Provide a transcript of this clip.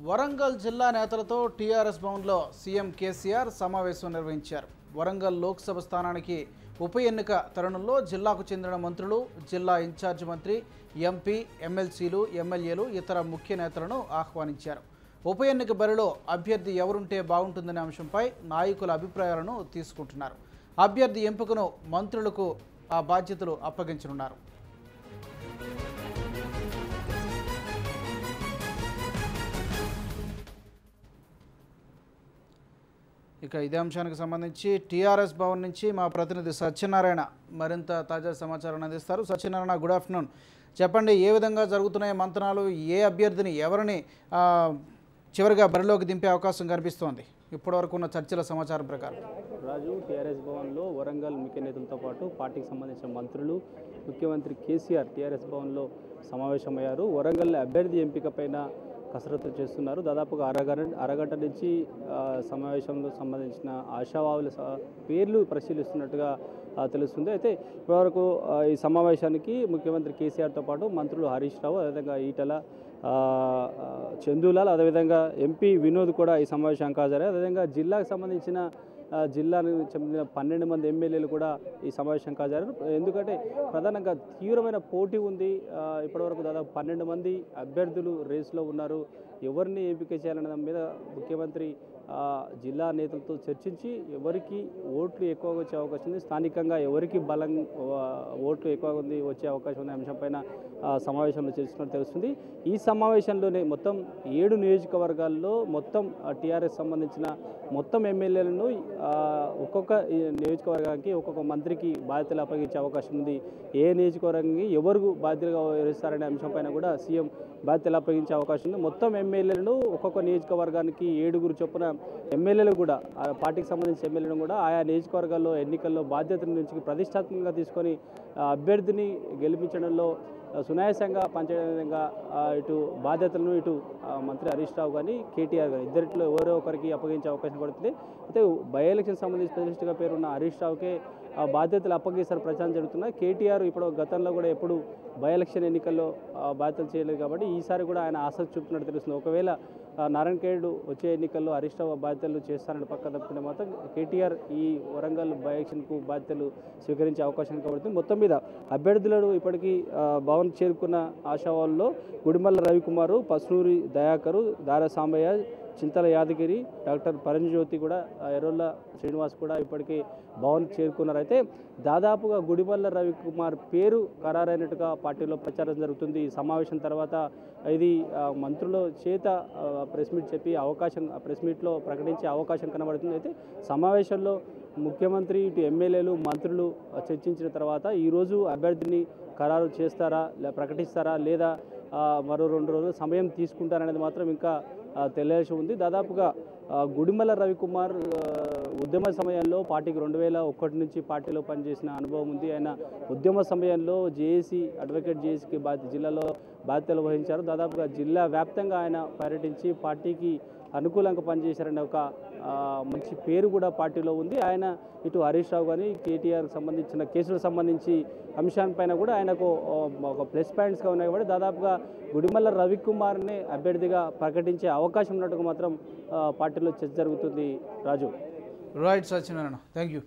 వరంగల్ జిల్లా నేతలతో టీఆర్ఎస్ భవన్లో సీఎం కేసీఆర్ సమావేశం నిర్వహించారు. వరంగల్ లోక్సభ స్థానానికి ఉప ఎన్నిక తరుణంలో జిల్లాకు చెందిన మంత్రులు, జిల్లా ఇన్ఛార్జ్ మంత్రి, ఎంపీ, ఎమ్మెల్సీలు, ఎమ్మెల్యేలు, ఇతర ముఖ్య నేతలను ఆహ్వానించారు. ఉప ఎన్నిక బరిలో అభ్యర్థి ఎవరుంటే బాగుంటుందనే అంశంపై నాయకుల అభిప్రాయాలను తీసుకుంటున్నారు. అభ్యర్థి ఎంపికను మంత్రులకు ఆ బాధ్యతలు అప్పగించనున్నారు. ఇక ఇదే అంశానికి సంబంధించి టీఆర్ఎస్ భవన్ నుంచి మా ప్రతినిధి సత్యనారాయణ మరింత తాజా సమాచారాన్ని అందిస్తారు. Satyanarayana, good afternoon. చెప్పండి, ఏ విధంగా జరుగుతున్నాయి మంతనాలు? ఏ అభ్యర్థిని ఎవరిని చివరిగా బరిలోకి దింపే అవకాశం కనిపిస్తోంది ఇప్పటివరకు ఉన్న చర్చల సమాచారం ప్రకారం? రాజు, టీఆర్ఎస్ భవన్లో వరంగల్ ముఖ్య నేతలతో పాటు పార్టీకి సంబంధించిన మంత్రులు, ముఖ్యమంత్రి కేసీఆర్ టీఆర్ఎస్ భవన్లో సమావేశమయ్యారు. వరంగల్ అభ్యర్థి ఎంపిక పైన కసరత్తు చేస్తున్నారు. దాదాపుగా అరగంట నుంచి సమావేశంలో సంబంధించిన ఆశావాహుల పేర్లు పరిశీలిస్తున్నట్టుగా తెలుస్తుంది. అయితే ఇప్పటివరకు ఈ సమావేశానికి ముఖ్యమంత్రి కేసీఆర్తో పాటు మంత్రులు హరీష్ రావు, అదేవిధంగా ఈటల, చందులాల్, అదేవిధంగా ఎంపీ వినోద్ కూడా ఈ సమావేశానికి హాజరయ్యారు. అదేవిధంగా జిల్లాకు సంబంధించిన జిల్లాకు చెందిన 12 మంది ఎమ్మెల్యేలు కూడా ఈ సమావేశం హాజరయ్యారు. ఎందుకంటే ప్రధానంగా తీవ్రమైన పోటీ ఉంది. ఇప్పటివరకు దాదాపు 12 మంది అభ్యర్థులు రేసులో ఉన్నారు. ఎవరిని ఎంపిక చేయాలనే దాని మీద ముఖ్యమంత్రి జిల్లా నేతలతో చర్చించి ఎవరికి ఓట్లు ఎక్కువగా వచ్చే అవకాశం ఉంది, స్థానికంగా ఎవరికి బలం ఓట్లు ఎక్కువగా ఉంది వచ్చే అవకాశం ఉంది అంశంపైన సమావేశంలో చర్చించినట్టు తెలుస్తుంది. ఈ సమావేశంలోనే మొత్తం 7 నియోజకవర్గాల్లో మొత్తం టీఆర్ఎస్ సంబంధించిన మొత్తం ఎమ్మెల్యేలను ఒక్కొక్క నియోజకవర్గానికి ఒక్కొక్క మంత్రికి బాధ్యతలు అప్పగించే అవకాశం ఉంది. ఏ నియోజకవర్గానికి ఎవరు బాధ్యతగా వ్యవహరిస్తారనే అంశంపైన కూడా సీఎం బాధ్యతలు అప్పగించే అవకాశం ఉంది. మొత్తం ఎమ్మెల్యేలను ఒక్కొక్క నియోజకవర్గానికి 7 చొప్పున ఎమ్మెల్యేలు కూడా, పార్టీకి సంబంధించిన ఎమ్మెల్యేలను కూడా ఆయా నియోజకవర్గాల్లో ఎన్నికల్లో బాధ్యతల నుంచి ప్రతిష్టాత్మకంగా తీసుకొని అభ్యర్థిని గెలిపించడంలో సునాయాసంగా పనిచేయడం విధంగా ఇటు బాధ్యతలను ఇటు మంత్రి హరీష్ రావు కానీ కేటీఆర్ కానీ ఇద్దరిలో ఎవరో ఒకరికి అప్పగించే అవకాశం పడుతుంది. అయితే బై ఎలక్షన్ సంబంధించి స్పెషలిస్ట్గా పేరున్న హరీష్ రావుకే బాధ్యతలు అప్పగిస్తారు ప్రచారం జరుగుతున్నాయి. కేటీఆర్ ఇప్పుడు గతంలో కూడా ఎప్పుడు బై ఎలక్షన్ ఎన్నికల్లో బాధ్యతలు చేయలేదు కాబట్టి ఈసారి కూడా ఆయన ఆసక్తి చూపుతున్నట్టు తెలుస్తుంది. ఒకవేళ నారాయణఖేడ్ వచ్చే ఎన్నికల్లో హరీష్ రావు బాధ్యతలు చేస్తారని పక్క తప్పుకుంటే మాత్రం కేటీఆర్ ఈ వరంగల్ బై ఎలక్షన్కు బాధ్యతలు స్వీకరించే అవకాశం కనబడుతుంది. మొత్తం మీద అభ్యర్థులను ఇప్పటికీ భవన్ చేరుకున్న ఆశావాల్లో గుడిమల్ల రవికుమారు, పసునూరి దయాకరు, దార సాంబయ్య, చింతల యాదగిరి, డాక్టర్ పరంజ్యోతి కూడా, ఎర్రొల్ల శ్రీనివాస్ కూడా ఇప్పటికీ భవన్ చేరుకున్నారు. అయితే దాదాపుగా గుడిమల్ల రవికుమార్ పేరు ఖరారైనట్టుగా పార్టీలో ప్రచారం జరుగుతుంది. ఈ సమావేశం తర్వాత ఇది మంత్రుల చేత ప్రెస్ మీట్ చెప్పి ప్రెస్ మీట్లో ప్రకటించే అవకాశం కనబడుతుంది. అయితే సమావేశంలో ముఖ్యమంత్రి, ఇటు ఎమ్మెల్యేలు, మంత్రులు చర్చించిన తర్వాత ఈరోజు అభ్యర్థిని ఖరారు చేస్తారా, ప్రకటిస్తారా, లేదా మరో 2 రోజులు సమయం తీసుకుంటారనేది మాత్రం ఇంకా తెలియాల్సి ఉంది. దాదాపుగా గుడిమల్ల రవికుమార్ ఉద్యమ సమయంలో పార్టీకి 2001 నుంచి పార్టీలో పనిచేసిన అనుభవం ఉంది. ఆయన ఉద్యమ సమయంలో అడ్వకేట్ జేఏసీకి జిల్లాలో బాధ్యతలు వహించారు. దాదాపుగా జిల్లా వ్యాప్తంగా ఆయన పర్యటించి పార్టీకి అనుకూలంగా పనిచేశారనే ఒక మంచి పేరు కూడా పార్టీలో ఉంది. ఆయన ఇటు హరీష్ రావు కానీ కేటీఆర్కి సంబంధించిన కేసులకు సంబంధించి అంశాలపైన కూడా ఆయనకు ఒక ప్లస్ పాయింట్స్గా ఉన్నాయి కాబట్టి దాదాపుగా గుడిమల్ల రవికుమార్ని అభ్యర్థిగా ప్రకటించే అవకాశం ఉన్నట్టుగా మాత్రం పార్టీలో చర్చ జరుగుతుంది. రాజు, రైట్ సత్యనారాయణ, థ్యాంక్ యూ.